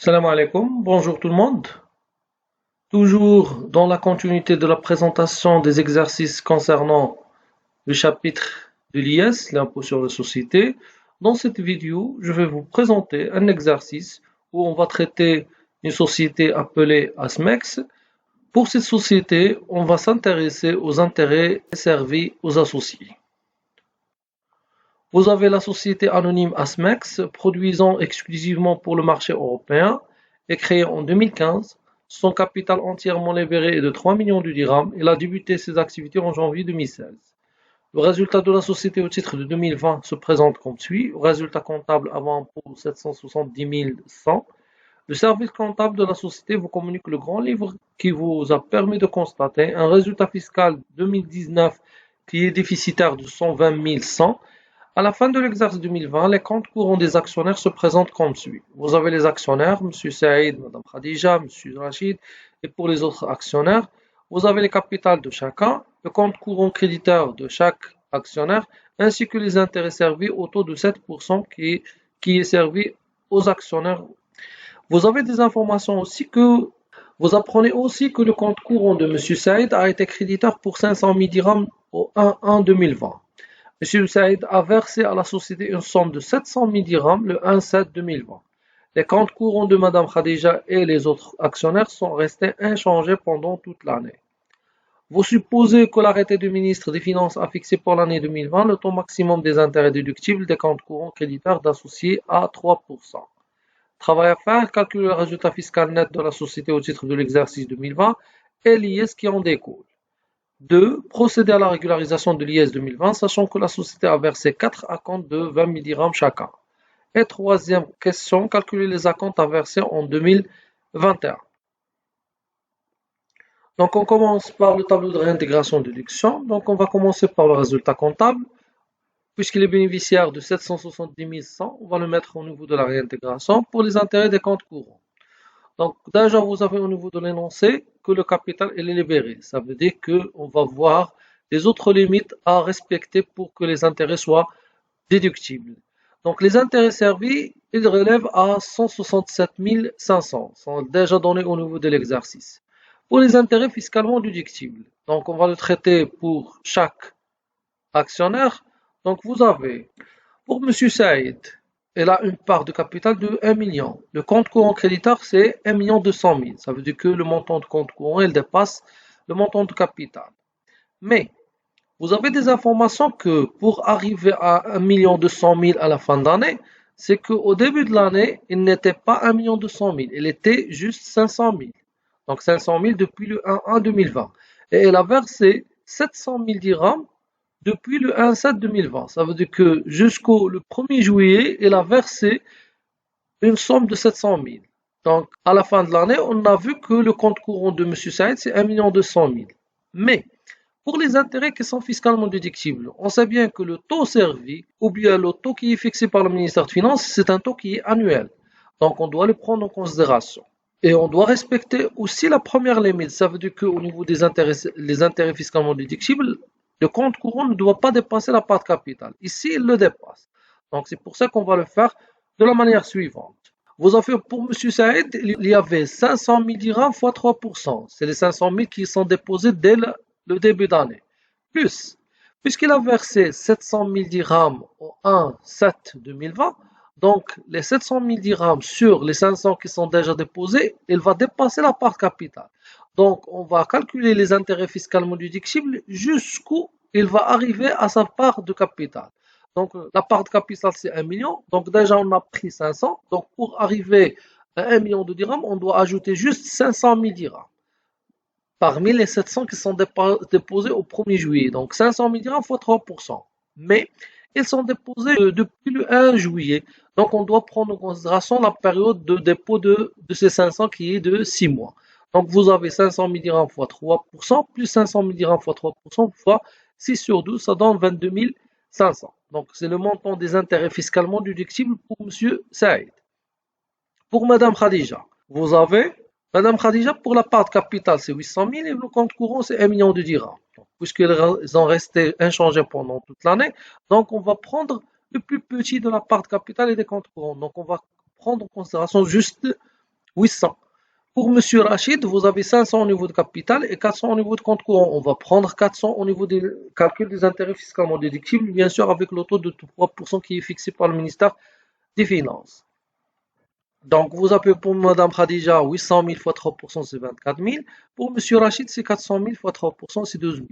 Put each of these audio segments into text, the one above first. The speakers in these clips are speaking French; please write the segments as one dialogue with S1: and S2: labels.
S1: Salam alaikum, bonjour tout le monde. Toujours dans la continuité de la présentation des exercices concernant le chapitre de l'IS, l'impôt sur les sociétés, dans cette vidéo, je vais vous présenter un exercice où on va traiter une société appelée ASMEX. Pour cette société, on va s'intéresser aux intérêts servis aux associés. Vous avez la société anonyme ASMEX, produisant exclusivement pour le marché européen, et créée en 2015. Son capital entièrement libéré est de 3 millions de dirhams. Elle a débuté ses activités en janvier 2016. Le résultat de la société au titre de 2020 se présente comme suit. Résultat comptable avant impôt 770 100. Le service comptable de la société vous communique le grand livre qui vous a permis de constater un résultat fiscal 2019 qui est déficitaire de 120 100. À la fin de l'exercice 2020, les comptes courants des actionnaires se présentent comme suit. Vous avez les actionnaires, M. Saïd, Mme Khadija, M. Rachid, et pour les autres actionnaires, vous avez les capitales de chacun, le compte courant créditeur de chaque actionnaire, ainsi que les intérêts servis au taux de 7% qui est servi aux actionnaires. Vous avez des informations aussi que vous apprenez aussi que le compte courant de M. Saïd a été créditeur pour 500 000 dirhams au 1-1 2020. M. Saïd a versé à la société une somme de 700 000 dirhams le 1-7 2020. Les comptes courants de Mme Khadija et les autres actionnaires sont restés inchangés pendant toute l'année. Vous supposez que l'arrêté du ministre des Finances a fixé pour l'année 2020 le taux maximum des intérêts déductibles des comptes courants créditeurs d'associés à 3%. Travail à faire, calculer le résultat fiscal net de la société au titre de l'exercice 2020 et l'IS qui en découle. 2. Procéder à la régularisation de l'IS 2020, sachant que la société a versé 4 acomptes de 20 000 dirhams chacun. Et troisième question, calculer les acomptes à verser en 2021. Donc on commence par le tableau de réintégration de déduction. Donc on va commencer par le résultat comptable. Puisqu'il est bénéficiaire de 770 100, on va le mettre au niveau de la réintégration pour les intérêts des comptes courants. Donc déjà vous avez au niveau de l'énoncé que le capital est libéré. Ça veut dire qu'on va voir les autres limites à respecter pour que les intérêts soient déductibles. Donc les intérêts servis, ils relèvent à 167 500, sont déjà donnés au niveau de l'exercice. Pour les intérêts fiscalement déductibles, donc on va le traiter pour chaque actionnaire. Donc vous avez, pour M. Saïd, elle a une part de capital de 1 million. Le compte courant créditeur, c'est 1 200 000. Ça veut dire que le montant de compte courant, il dépasse le montant de capital. Mais, vous avez des informations que pour arriver à 1 200 000 à la fin d'année, c'est qu'au début de l'année, il n'était pas 1 200 000. Il était juste 500 000. Donc 500 000 depuis le 1-1 2020. Et elle a versé 700 000 dirhams depuis le 1-7 2020. Ça veut dire que jusqu'au 1er juillet, il a versé une somme de 700 000. Donc, à la fin de l'année, on a vu que le compte courant de M. Saïd, c'est 1 200 000. Mais, pour les intérêts qui sont fiscalement déductibles, on sait bien que le taux servi, ou bien le taux qui est fixé par le ministère des Finances, c'est un taux qui est annuel. Donc, on doit le prendre en considération. Et on doit respecter aussi la première limite. Ça veut dire qu'au niveau des intérêts, les intérêts fiscalement déductibles, le compte courant ne doit pas dépasser la part capitale. Ici, il le dépasse. Donc, c'est pour ça qu'on va le faire de la manière suivante. Vous avez pour M. Saïd, il y avait 500 000 dirhams fois 3%. C'est les 500 000 qui sont déposés dès le début d'année. Plus, puisqu'il a versé 700 000 dirhams au 1-7-2020, donc les 700 000 dirhams sur les 500 qui sont déjà déposés, il va dépasser la part capitale. Donc, on va calculer les intérêts fiscalement déductibles jusqu'où il va arriver à sa part de capital. Donc, la part de capital, c'est 1 million. Donc, déjà, on a pris 500. Donc, pour arriver à 1 million de dirhams, on doit ajouter juste 500 000 dirhams. Parmi les 700 qui sont déposés au 1er juillet. Donc, 500 000 dirhams fois 3%. Mais, ils sont déposés depuis le 1 juillet. Donc, on doit prendre en considération la période de dépôt de ces 500 qui est de 6 mois. Donc, vous avez 500 000 dirhams fois 3%, plus 500 000 dirhams fois 3%, fois 6 sur 12, ça donne 22 500. Donc, c'est le montant des intérêts fiscalement déductibles pour M. Saïd. Pour Mme Khadija, vous avez Mme Khadija, pour la part de capital, c'est 800 000 et le compte courant, c'est 1 million de dirhams. Puisqu'ils ont resté inchangés pendant toute l'année, donc on va prendre le plus petit de la part de capital et des comptes courants. Donc, on va prendre en considération juste 800. Pour Monsieur Rachid, vous avez 500 au niveau de capital et 400 au niveau de compte courant. On va prendre 400 au niveau des calculs des intérêts fiscalement déductibles, bien sûr avec le taux de 3% qui est fixé par le ministère des Finances. Donc, vous avez pour Madame Khadija 800 000 fois 3%, c'est 24 000. Pour Monsieur Rachid, c'est 400 000 fois 3%, c'est 12 000.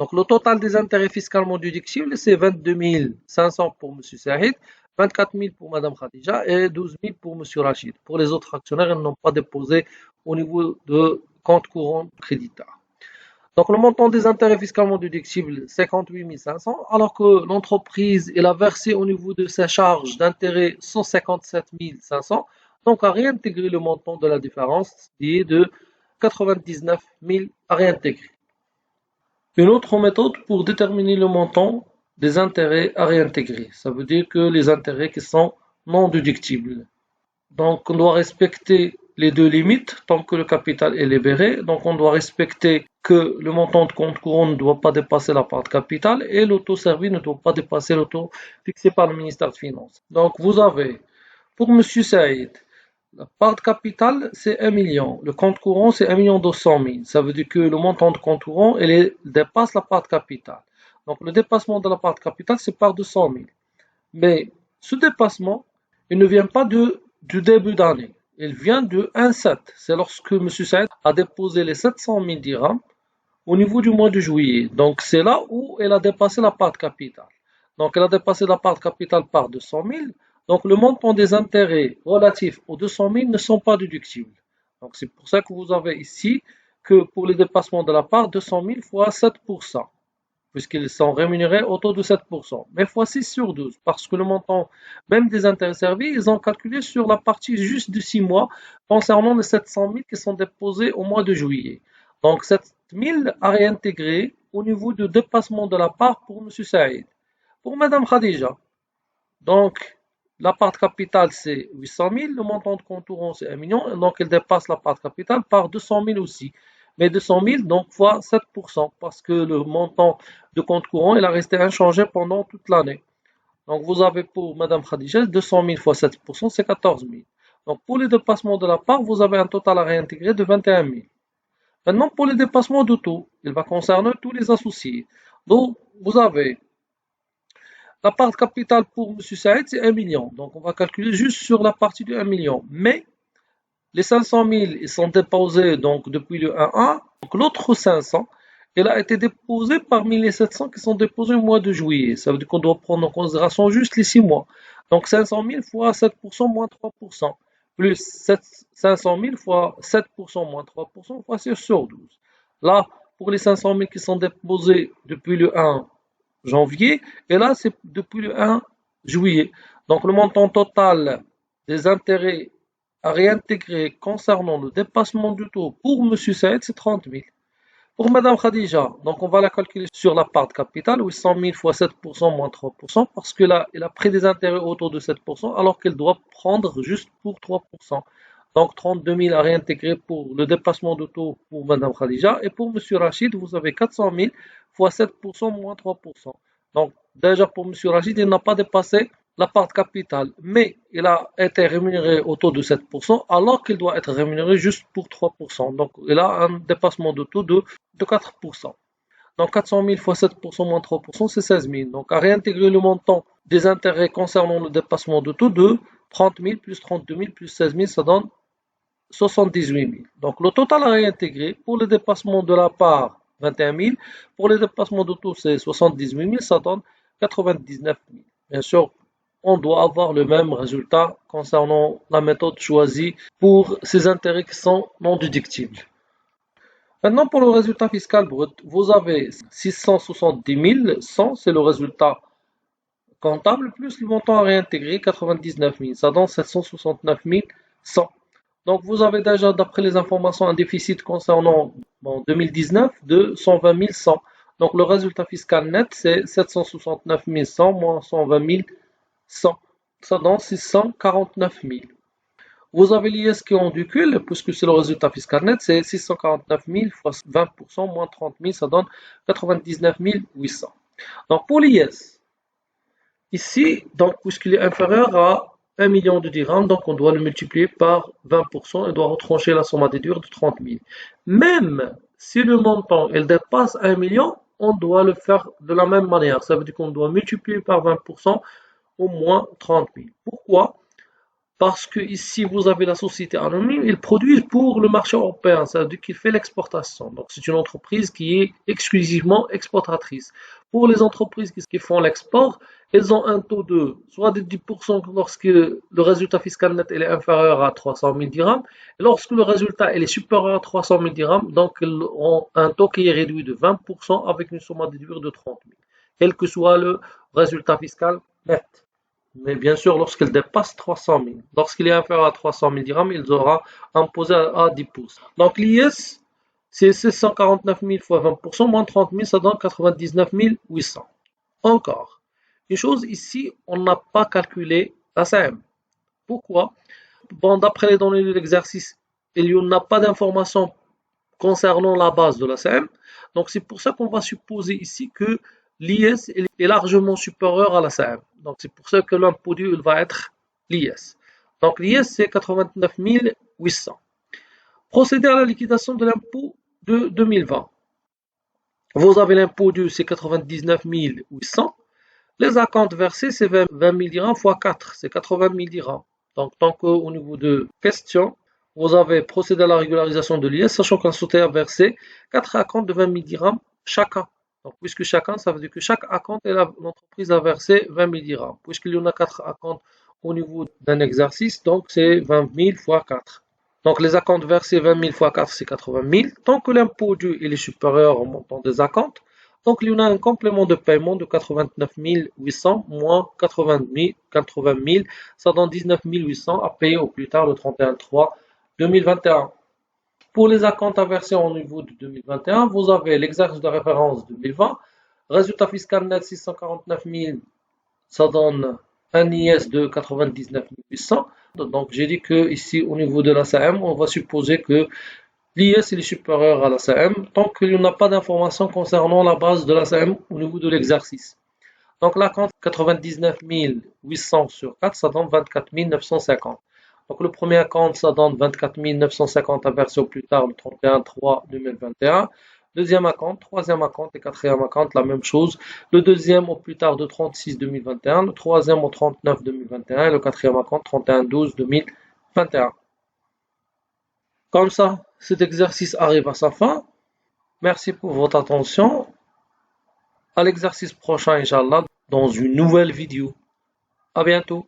S1: Donc, le total des intérêts fiscalement déductibles, c'est 22 500 pour Monsieur Saïd, 24 000 pour Madame Khadija et 12 000 pour Monsieur Rachid. Pour les autres actionnaires, ils n'ont pas déposé au niveau de compte courant créditaire. Donc, le montant des intérêts fiscalement déductibles, 58 500, alors que l'entreprise, elle a versé au niveau de sa charge d'intérêt 157 500, donc à réintégrer le montant de la différence, qui est de 99 000 à réintégrer. Une autre méthode pour déterminer le montant des intérêts à réintégrer, ça veut dire que les intérêts qui sont non déductibles. Donc, on doit respecter les deux limites tant que le capital est libéré. Donc, on doit respecter que le montant de compte courant ne doit pas dépasser la part de capital et le taux servi ne doit pas dépasser le taux fixé par le ministère des Finances. Donc, vous avez, pour M. Saïd, la part de capital, c'est 1 million. Le compte courant, c'est 1 200 000. Ça veut dire que le montant de compte courant, dépasse la part de capital. Donc, le dépassement de la part de capital, c'est par 200 000. Mais ce dépassement, il ne vient pas du début d'année. Il vient de 1,7. C'est lorsque M. Saïd a déposé les 700 000 dirhams au niveau du mois de juillet. Donc, c'est là où elle a dépassé la part de capital. Donc, elle a dépassé la part de capital par 200 000. Donc, le montant des intérêts relatifs aux 200 000 ne sont pas déductibles. Donc, c'est pour ça que vous avez ici que pour les dépassements de la part, 200 000 fois 7%, puisqu'ils sont rémunérés au taux de 7%, mais fois 6 sur 12, parce que le montant même des intérêts servis, ils ont calculé sur la partie juste de 6 mois concernant les 700 000 qui sont déposés au mois de juillet. Donc, 7 000 à réintégrer au niveau de dépassement de la part pour M. Saïd. Pour Mme Khadija, donc, la part de capital, c'est 800 000. Le montant de compte courant, c'est 1 million. Donc, elle dépasse la part de capital par 200 000 aussi. Mais 200 000, donc, fois 7%. Parce que le montant de compte courant, il a resté inchangé pendant toute l'année. Donc, vous avez pour Mme Khadija, 200 000 fois 7%, c'est 14 000. Donc, pour les dépassements de la part, vous avez un total à réintégrer de 21 000. Maintenant, pour les dépassements de taux, il va concerner tous les associés. Donc, vous avez la part de capital pour M. Saïd, c'est 1 million. Donc, on va calculer juste sur la partie de 1 million. Mais, les 500 000, ils sont déposés donc, depuis le 1-1. Donc, l'autre 500, il a été déposé parmi les 700 qui sont déposés au mois de juillet. Ça veut dire qu'on doit prendre en considération juste les 6 mois. Donc, 500 000 fois 7% moins 3%. Plus 500 000 fois 7% moins 3% fois 6 sur 12. Là, pour les 500 000 qui sont déposés depuis le 1 janvier, et là c'est depuis le 1 juillet. Donc le montant total des intérêts à réintégrer concernant le dépassement du taux pour M. Saïd, c'est 30 000. Pour Mme Khadija, donc on va la calculer sur la part de capital, 800 000 fois 7% moins 3%, parce que là, elle a pris des intérêts autour de 7%, alors qu'elle doit prendre juste pour 3%. Donc 32 000 à réintégrer pour le dépassement de taux pour Mme Khadija. Et pour M. Rachid, vous avez 400 000 fois 7% moins 3%. Donc déjà pour M. Rachid, il n'a pas dépassé la part de capital, mais il a été rémunéré au taux de 7%, alors qu'il doit être rémunéré juste pour 3%. Donc il a un dépassement de taux de 4%. Donc 400 000 fois 7% moins 3%, c'est 16 000. Donc à réintégrer le montant des intérêts concernant le dépassement de taux de 30 000 plus 32 000 plus 16 000, ça donne 78 000. Donc le total à réintégrer pour le dépassement de la part 21 000, pour le dépassement de taux c'est 78 000, ça donne 99 000. Bien sûr, on doit avoir le même résultat concernant la méthode choisie pour ces intérêts qui sont non déductibles. Maintenant, pour le résultat fiscal brut, vous avez 670 100, c'est le résultat comptable, plus le montant à réintégrer, 99 000. Ça donne 769 100. Donc, vous avez déjà, d'après les informations, un déficit concernant 2019 de 120 100. Donc, le résultat fiscal net, c'est 769 100 moins 120 100. Ça donne 649 000. Vous avez l'IS qui en découle, puisque c'est le résultat fiscal net, c'est 649 000 fois 20% moins 30 000, ça donne 99 800. Donc pour l'IS, ici, donc, puisqu'il est inférieur à 1 million de dirhams, donc on doit le multiplier par 20% et doit retrancher la somme à déduire de 30 000. Même si le montant il dépasse 1 million, on doit le faire de la même manière. Ça veut dire qu'on doit multiplier par 20% au moins 30 000. Pourquoi? Parce que ici, vous avez la société anonyme, ils produisent pour le marché européen, ça veut dire qu'il fait l'exportation. Donc, c'est une entreprise qui est exclusivement exportatrice. Pour les entreprises qui font l'export, elles ont un taux de soit de 10% lorsque le résultat fiscal net est inférieur à 300 000 dirhams, et lorsque le résultat est supérieur à 300 000 dirhams, donc elles ont un taux qui est réduit de 20% avec une somme à déduire de 30 000, quel que soit le résultat fiscal net. Mais bien sûr, lorsqu'il dépasse 300 000, lorsqu'il est inférieur à 300 000 dirhams, il sera imposé à 10%. Donc l'IS, c'est 649 000 fois 20%, moins 30 000, ça donne 99 800. Encore, une chose ici, on n'a pas calculé la CM. Pourquoi? Bon, d'après les données de l'exercice, il n'y en a pas d'informations concernant la base de la CM. Donc c'est pour ça qu'on va supposer ici que l'IS est largement supérieur à la CM. Donc c'est pour ça que l'impôt dû va être l'IS. Donc l'IS c'est 89 800. Procéder à la liquidation de l'impôt de 2020. Vous avez l'impôt dû c'est 99 800. Les acomptes versés c'est 20 000 dirhams fois 4, c'est 80 000 dirhams. Donc tant qu'au niveau de question, vous avez procédé à la régularisation de l'IS, sachant qu'un société a versé 4 acomptes de 20 000 dirhams chacun. Donc, puisque chacun, ça veut dire que chaque acompte, l'entreprise a versé 20 000 dirhams. Puisqu'il y en a 4 acomptes au niveau d'un exercice, donc c'est 20 000 fois 4. Donc, les acomptes versés 20 000 fois 4, c'est 80 000. Tant que l'impôt dû est supérieur au montant des acomptes, donc il y en a un complément de paiement de 89 800 moins 80 000, ça donne 19 800 à payer au plus tard le 31/3/2021. Pour les acomptes à verser au niveau de 2021, vous avez l'exercice de référence 2020, résultat fiscal net 649 000, ça donne un IS de 99 800. Donc j'ai dit que ici au niveau de la CM, on va supposer que l'IS est supérieur à la CM tant qu'il n'y a pas d'informations concernant la base de la CM au niveau de l'exercice. Donc l'acompte 99 800 sur 4, ça donne 24 950. Donc le premier acompte, ça donne 24 950 à verser au plus tard le 31/3/2021. Deuxième acompte, troisième acompte et quatrième acompte, la même chose. Le deuxième au plus tard de 36/2021, le troisième au 39/2021 et le quatrième acompte 31/12/2021. Comme ça, cet exercice arrive à sa fin. Merci pour votre attention. À l'exercice prochain, Inch'Allah, dans une nouvelle vidéo. À bientôt.